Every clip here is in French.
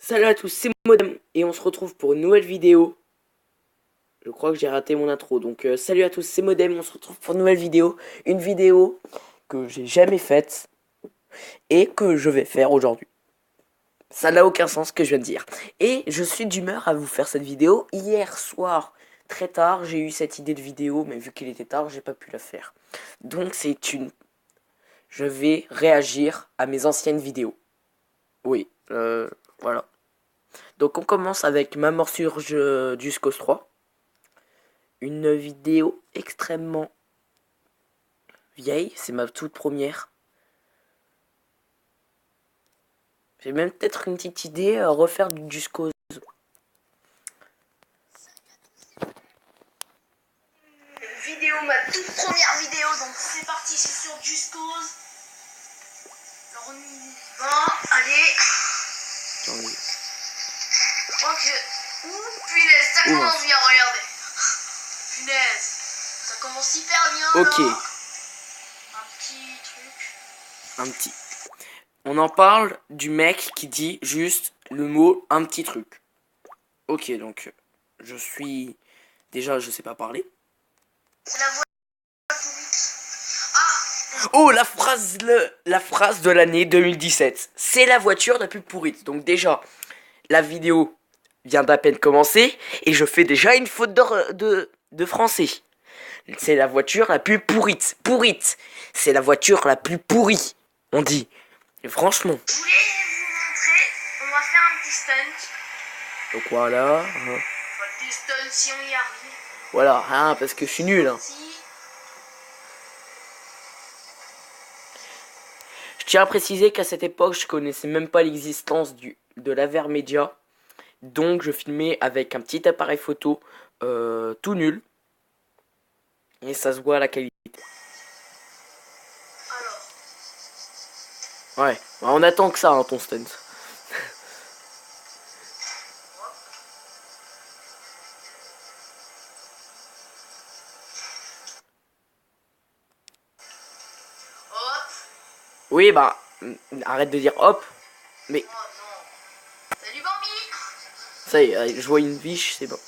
Salut à tous, c'est Modem et on se retrouve pour une nouvelle vidéo. Je crois que j'ai raté mon intro, donc salut à tous, c'est Modem, on se retrouve pour une nouvelle vidéo. Une vidéo que j'ai jamais faite et que je vais faire aujourd'hui. Ça n'a aucun sens ce que je viens de dire. Et je suis d'humeur à vous faire cette vidéo. Hier soir, très tard, j'ai eu cette idée de vidéo, mais vu qu'il était tard, j'ai pas pu la faire. Donc je vais réagir à mes anciennes vidéos. Oui, voilà. Donc on commence avec ma morsure du SCOS 3. Une vidéo extrêmement vieille, c'est ma toute première. J'ai même peut-être une petite idée à refaire du SCOS. Vidéo, ma toute première vidéo, donc c'est parti, c'est sur Just Cause. Alors on y va, allez. Je crois que... Ouh, punaise, ça commence bien, regardez. Punaise, ça commence hyper bien. Ok. Là. Un petit truc. Un petit. On en parle du mec qui dit juste le mot un petit truc. Ok, donc je suis... Déjà, je sais pas parler. C'est la voix pourrite. Ah. Oh, la phrase de l'année 2017. C'est la voiture la plus pourrite. Donc déjà, la vidéo vient d'à peine commencer et je fais déjà une faute de français. C'est la voiture la plus pourrite. Pourrite. C'est la voiture la plus pourrie, on dit. Et franchement. Je voulais vous montrer, on va faire un petit stunt. Donc voilà. Enfin, des stunts si on y arrive. Voilà, hein, parce que je suis nul. Hein. Je tiens à préciser qu'à cette époque, je connaissais même pas l'existence de l'Avermedia. Donc je filmais avec un petit appareil photo tout nul. Et ça se voit à la qualité. Alors. Ouais, on attend que ça, hein, ton stunt. Hop. Oui, bah, arrête de dire hop. Mais, Oh non. Salut Bambi. ça y est, je vois une biche, c'est bon.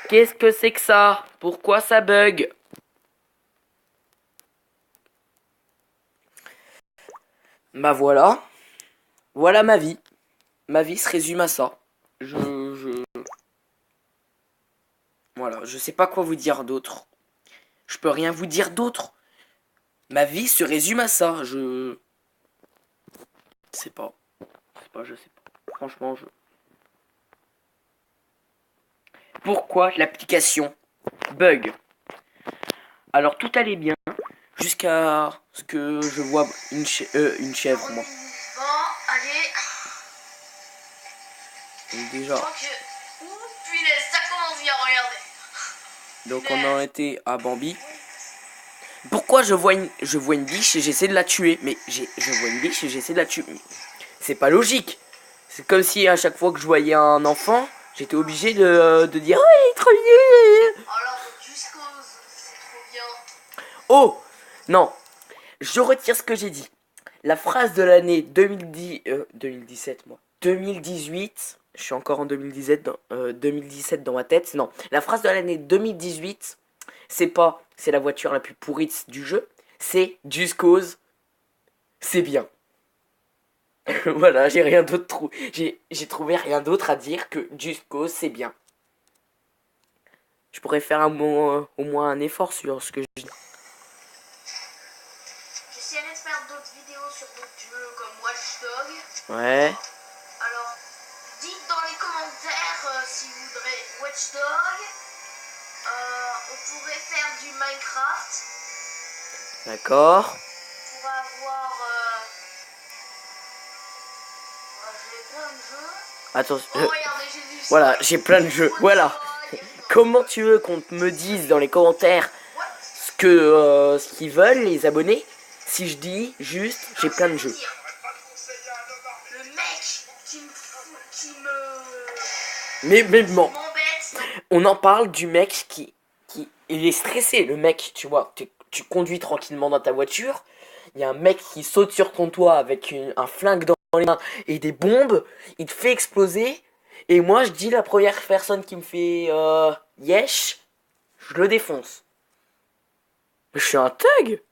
Qu'est-ce que c'est que ça? Pourquoi ça bug? Bah voilà. Voilà ma vie. Ma vie se résume à ça. Voilà, je sais pas quoi vous dire d'autre. Je peux rien vous dire d'autre. Ma vie se résume à ça. Je sais pas. Je sais pas. Franchement, Pourquoi l'application bug? Alors tout allait bien jusqu'à ce que je vois une chèvre, moi. Bon, allez. Donc déjà. Ouh, punaise, ça commence bien, regardez. Donc on en était à Bambi. Pourquoi je vois une biche et j'essaie de la tuer? Mais je vois une biche et j'essaie de la tuer. C'est pas logique. C'est comme si à chaque fois que je voyais un enfant, j'étais obligé de dire oh, il est trop mignon. Alors, Just Cause, c'est trop bien. Oh non, je retire ce que j'ai dit. La phrase de l'année 2017, moi. 2018, je suis encore en 2017 dans ma tête. Non, la phrase de l'année 2018, c'est pas c'est la voiture la plus pourrite du jeu, c'est Just Cause, c'est bien. Voilà, j'ai rien d'autre j'ai trouvé rien d'autre à dire que Just Cause, c'est bien. Je pourrais faire au moins un effort sur ce que je dis. J'essaierai de faire d'autres vidéos sur d'autres jeux comme Watch Dogs. Ouais. Alors, dites dans les commentaires si vous voudrez Watch Dogs. On pourrait faire du Minecraft. D'accord. On pourrait avoir... j'ai plein de jeux. Attends. Oh, regardez, j'ai du Voilà, j'ai plein de jeux. Voilà. Comment tu veux qu'on me dise dans les commentaires ce qu'ils veulent, les abonnés, si je dis juste j'ai plein de jeux? Le mec qui Mais bon, m'embête. on en parle du mec qui il est stressé, le mec, tu vois, tu conduis tranquillement dans ta voiture, il y a un mec qui saute sur ton toit avec un flingue dans dans les mains et des bombes, il te fait exploser. Et moi, je dis la première personne qui me fait yesh, je le défonce. Mais je suis un thug.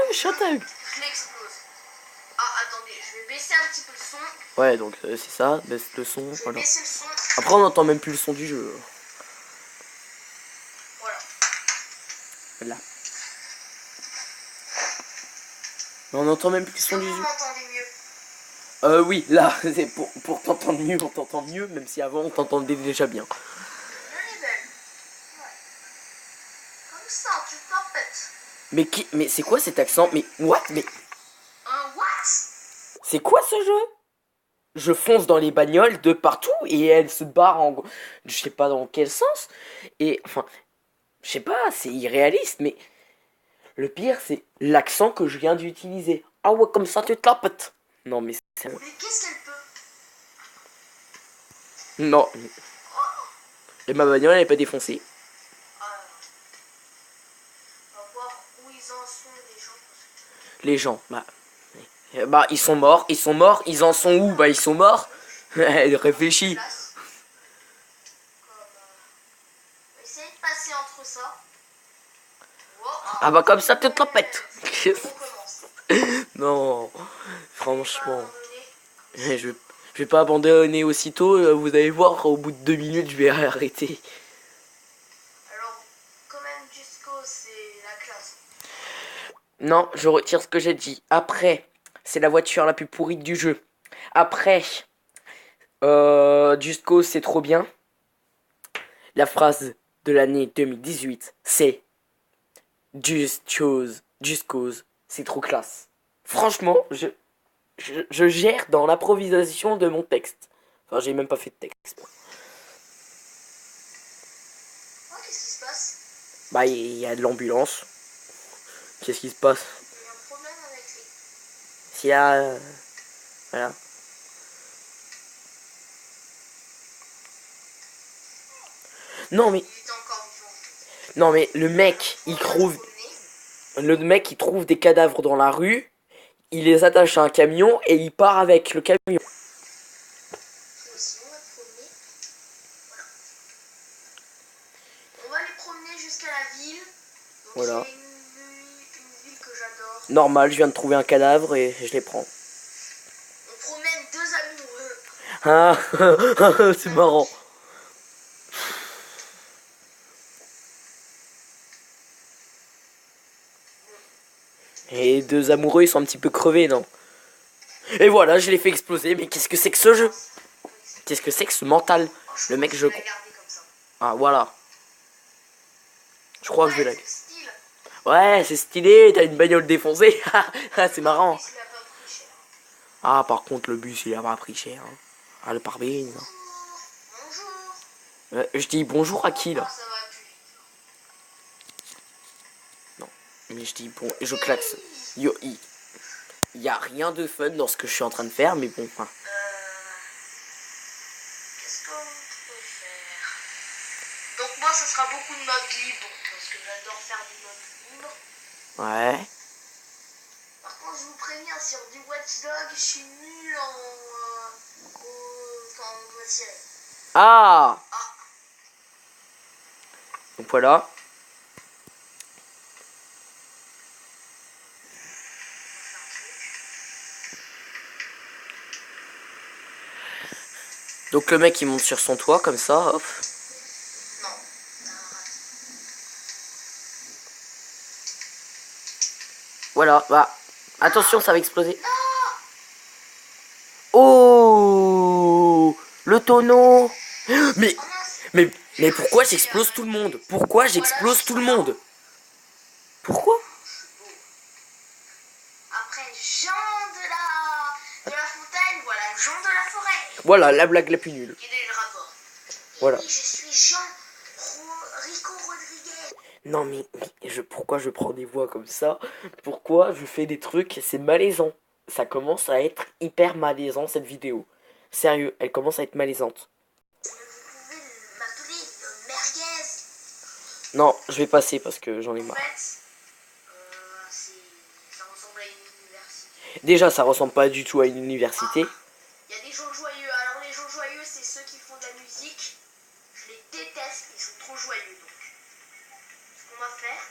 Je suis un thug. Je l'explose. Ah, attendez, je vais baisser un petit peu le son. Ouais, donc c'est ça, baisse le son. Je vais Voilà. baisser le son. Après, on n'entend même plus le son du jeu. Voilà. Voilà. Mais on n'entend même plus le son du Vous jeu. m'entendez mieux? Oui, là, c'est pour t'entendre mieux, on t'entend mieux, même si avant on t'entendait déjà bien. Le level. Ouais. Comme ça, tu t'empêtes. Mais c'est quoi cet accent? Mais what? Mais Un what? c'est quoi ce jeu? Je fonce dans les bagnoles de partout et elle se barre en... Je sais pas dans quel sens. Et enfin, je sais pas, c'est irréaliste, mais le pire c'est l'accent que je viens d'utiliser. Ah ouais, comme ça tu te la pètes. Non mais c'est... Mais qu'est-ce qu'elle peut? Non. Et ma bagnole elle est pas défoncée. On va voir où ils en sont, les gens. Les gens, bah ils sont morts, ils en sont où? Bah ils sont morts. Elle réfléchit. Place. Comme, on va essayer de passer entre ça. Oh, Ah bah comme ça tu te la pètes. on commence. Non, Pas franchement. abandonner. Je vais pas abandonner aussitôt, vous allez voir, au bout de 2 minutes, je vais arrêter. Alors, quand même, Jusco, c'est la classe. Non, je retire ce que j'ai dit. Après, c'est la voiture la plus pourrie du jeu. Après, Just Cause, c'est trop bien. La phrase de l'année 2018, c'est Just Cause, c'est trop classe. Franchement, je gère dans l'improvisation de mon texte. Enfin, j'ai même pas fait de texte. Oh, qu'est-ce qui se passe? Bah, il y a de l'ambulance. Qu'est-ce qui se passe? Il y a un problème avec les... S'il y a... voilà. Non mais... Il est encore vivant. Non mais le mec, il trouve... Le mec, il trouve des cadavres dans la rue. Il les attache à un camion et il part avec le camion. Aussi, on va promener. Voilà. On va les promener jusqu'à la ville. Donc, Voilà. c'est une ville que j'adore. Normal, je viens de trouver un cadavre et je les prends. On promène deux amoureux. Ah, c'est marrant. Et deux amoureux, ils sont un petit peu crevés, non? Et voilà, je l'ai fait exploser. Mais qu'est-ce que c'est que ce jeu? Qu'est-ce que c'est que ce mental? Le mec, je... vais la garder comme ça. Ah, voilà. Je crois que je vais la... Ouais, c'est style. Ouais, c'est stylé, t'as une bagnole défoncée. Ah, c'est marrant. Il a pas pris cher. Ah, par contre, le bus, il a pas pris cher. Hein. Ah, le pare-brise. Bonjour. Je dis bonjour à qui, là? Ah, ça va plus vite. Non, mais je dis bon, je klaxonne. Yo, il y a rien de fun dans ce que je suis en train de faire, mais bon. Hein. Qu'est-ce qu'on peut faire? Donc moi, ça sera beaucoup de mode libre, parce que j'adore faire du mode libre. Ouais. Par contre, je vous préviens, sur du Watch Dog, je suis nul en... quand on doit tirer. Ah! Donc voilà. Donc le mec il monte sur son toit comme ça, hop. Non. Voilà, bah. Attention, ça va exploser. Oh! Le tonneau! Mais, mais pourquoi j'explose tout le monde? Pourquoi j'explose tout le monde? Pourquoi? Après, Jean de la Fontaine, voilà, Jean de la Forêt. Voilà, la blague la plus nulle. Quel est le rapport? Voilà. Oui, je suis Jean Rico Rodriguez. Non mais pourquoi je prends des voix comme ça? Pourquoi je fais des trucs? C'est malaisant. Ça commence à être hyper malaisant cette vidéo. Sérieux, elle commence à être malaisante. Vous pouvez m'appeler le merguez. Non, je vais passer parce que j'en ai En marre. fait, ça ressemble à une université. Déjà, ça ressemble pas du tout à une université. Il y a des gens joyeux. Alors les gens joyeux, c'est ceux qui font de la musique. Je les déteste, ils sont trop joyeux. Donc, ce qu'on va faire,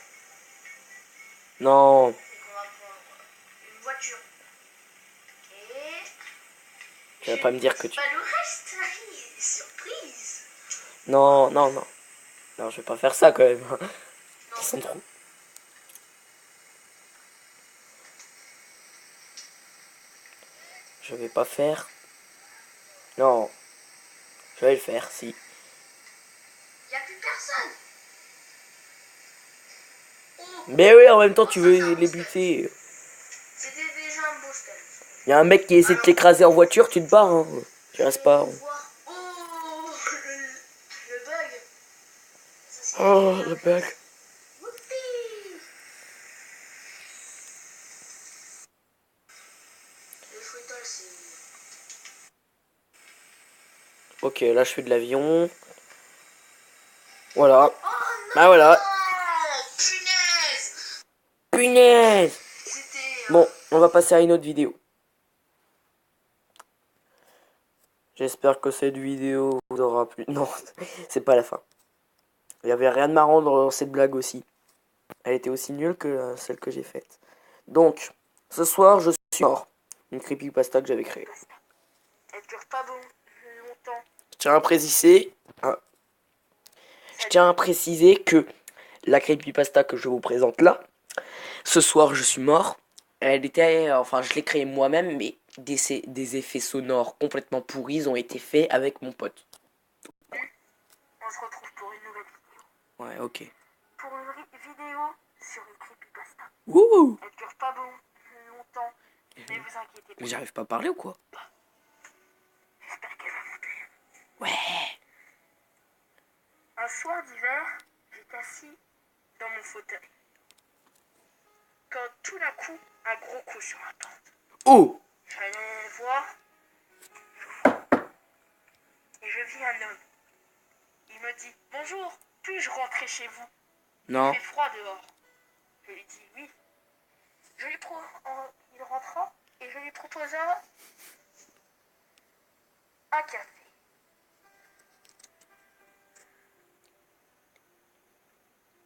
Non. c'est qu'on va prendre une voiture. Et Tu vas pas me dire que tu... pas le reste, surprise. Non, non, non. Non, je vais pas faire ça quand même. Non, Ils sont trop... Je vais pas faire... Non. Je vais le faire, si. il n'y a plus personne. Oh, Mais oui, en même temps, tu veux les buter. c'était déjà un beau step. Il y a un mec qui essaie de t'écraser en voiture, tu te barres, hein. Tu restes pas. Hein. Oh, le bug. Ça, c'est Oh, le bug. Whoopi. Le fruital, c'est... Ok, là, je fais de l'avion. Voilà. Oh non. Bah voilà. Punaise. Punaise. C'était... Bon, on va passer à une autre vidéo. J'espère que cette vidéo vous aura plu. Non, c'est pas la fin. Il y avait rien de marrant dans cette blague aussi. Elle était aussi nulle que celle que j'ai faite. Donc, ce soir, je suis mort. Une creepypasta que j'avais créée. Elle dure pas longtemps. Je tiens à préciser... Je tiens à préciser que la creepypasta que je vous présente là, ce soir, je suis mort. Elle était... Enfin, je l'ai créée moi-même, mais des effets sonores complètement pourris ont été faits avec mon pote. On se retrouve pour une nouvelle vidéo. Ouais, ok. Pour une vidéo sur une creepypasta. Wouhou! Elle dure pas longtemps, mais vous inquiétez pas. Mais j'arrive pas à parler ou quoi? J'espère qu'elle va vous plaire. Ouais! Un soir d'hiver, j'étais assis dans mon fauteuil. Quand tout d'un coup, un gros coup sur ma porte. Oh! J'allais voir et je vis un homme. Il me dit « Bonjour, puis-je rentrer chez vous? Non. Il fait froid dehors. » Je lui dis « Oui. » Il rentra et je lui proposa un café.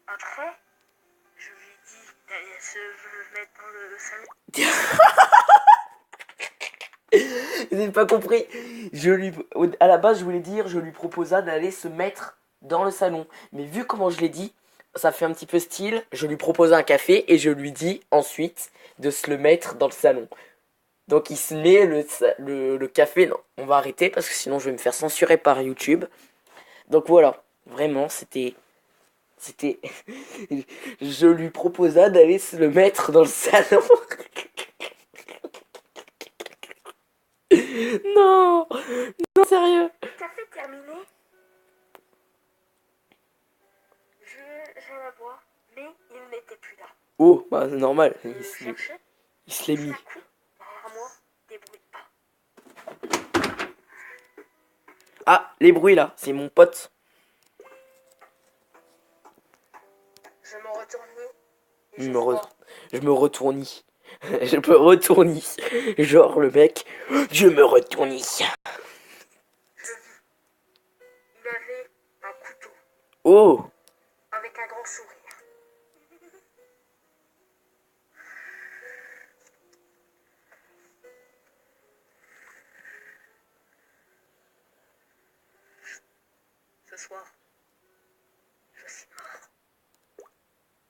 Après, je lui dis d'aller se mettre dans le salon. Vous n'avez pas compris. À la base, je voulais dire, je lui proposa d'aller se mettre dans le salon. Mais vu comment je l'ai dit, ça fait un petit peu style. Je lui proposa un café et je lui dis ensuite de se le mettre dans le salon. Donc il se met le café. Non, on va arrêter parce que sinon je vais me faire censurer par YouTube. Donc voilà, vraiment, c'était... Je lui proposa d'aller se le mettre dans le salon. Non, non, sérieux. Café terminé. J'allais boire, mais il n'était plus là. Oh, bah c'est normal. Je cherchais, Il se l'est tout mis. d'un coup, derrière moi, des bruits de pas. Ah, les bruits là, c'est mon pote. Je me retournais et Je je me, vois je me retournis. Je me retournis. Genre le mec, je me retournis. il avait un couteau Oh, avec un grand sourire. Ce soir, je suis mort.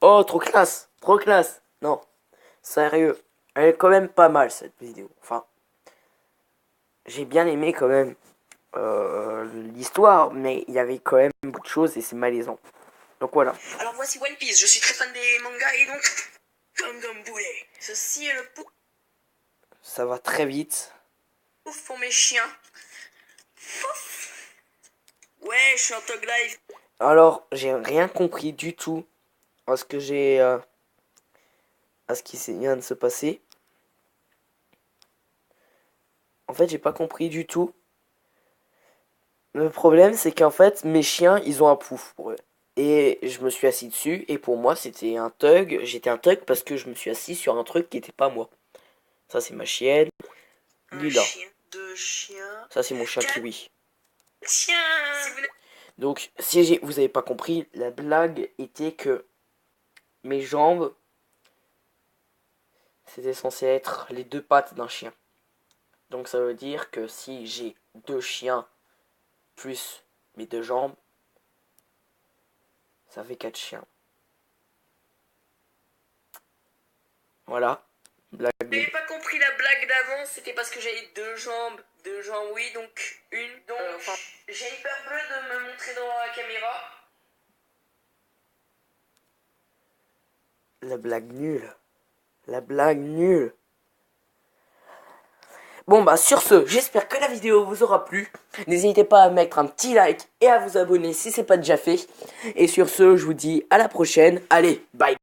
oh, trop classe, trop classe. Non, sérieux, elle est quand même pas mal cette vidéo. Enfin, j'ai bien aimé quand même l'histoire, mais il y avait quand même beaucoup de choses et c'est malaisant. Donc voilà. Alors voici One Piece, je suis très fan des mangas et donc... Comme boulet. Ceci est le Ça va très vite. pouf pour mes chiens. Pouf. Ouais, je suis en Tog Live. Alors, j'ai rien compris du tout à ce que à ce qui vient de se passer. En fait, j'ai pas compris du tout. Le problème, c'est qu'en fait, mes chiens, ils ont un pouf pour eux. Et je me suis assis dessus, et pour moi, c'était un thug. J'étais un thug parce que je me suis assis sur un truc qui était pas moi. Ça, c'est ma chienne, Un Lila. chien. 2 chiens. Ça, c'est mon chat 4 kiwi. chiens. Si vous n'avez- Donc, si vous avez pas compris, la blague était que mes jambes, c'était censé être les 2 pattes d'un chien. Donc, ça veut dire que si j'ai 2 chiens plus mes 2 jambes, ça fait 4 chiens. Voilà. Blague. Vous n'avez pas compris la blague d'avant, c'était parce que j'avais 2 jambes. 2 jambes, oui, donc une. Donc, j'ai hyper peur de me montrer dans la caméra. La blague nulle. La blague nulle. Bon bah sur ce, j'espère que la vidéo vous aura plu. N'hésitez pas à mettre un petit like et à vous abonner si c'est pas déjà fait. Et sur ce, je vous dis à la prochaine. Allez, bye.